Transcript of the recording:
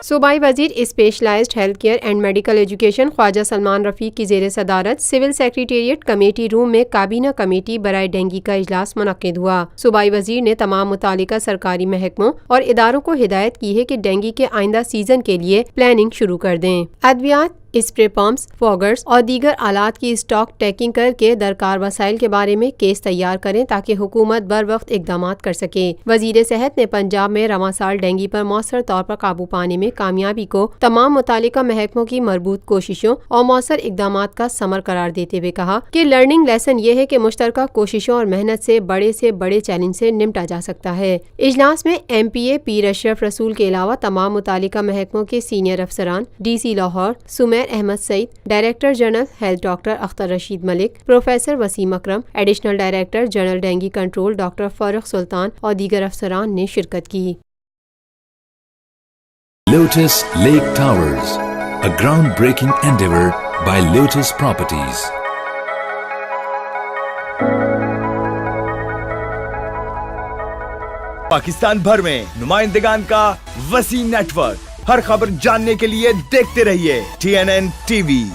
صوبائی وزیر specialised health care and medical education Khawaja Salman Rafiq کی زیر صدارت سول سیکریٹریٹ کمیٹی روم میں کابینہ کمیٹی برائے ڈینگی کا اجلاس منعقد ہوا۔ صوبائی وزیر نے تمام متعلقہ سرکاری محکموں اور اداروں کو ہدایت کی ہے کہ ڈینگی کے آئندہ سیزن کے لیے پلاننگ شروع کر دیں۔ ادویات، اسپرے پمپس، فوگرز اور دیگر آلات کی اسٹاک ٹیکنگ کر کے درکار وسائل کے بارے میں کیس تیار کریں تاکہ حکومت بر وقت اقدامات کر سکے۔ وزیر صحت نے پنجاب میں رواں سال ڈینگی پر مؤثر طور پر قابو پانے میں کامیابی کو تمام متعلقہ محکموں کی مربوط کوششوں اور مؤثر اقدامات کا ثمر قرار دیتے ہوئے کہا کہ لرننگ لیسن یہ ہے کہ مشترکہ کوششوں اور محنت سے بڑے چیلنج سے نمٹا جا سکتا ہے۔ اجلاس میں ایم پی اے پیر اشرف رسول کے علاوہ تمام متعلقہ محکموں کے سینئر افسران، D C Lahore Sameer Ahmad Saeed, director general health doctor Akhtar Rashid Malik, professor Wasim Akram, additional director general dengue control doctor Farooq Sultan اور دیگر افسران نے شرکت کی۔ Lotus Lake Towers, a groundbreaking endeavor by Lotus Properties۔ Pakistan بھر میں نمائندگان کا وسیع نیٹ ورک، ہر خبر جاننے کے لیے دیکھتے رہیے TNN TV۔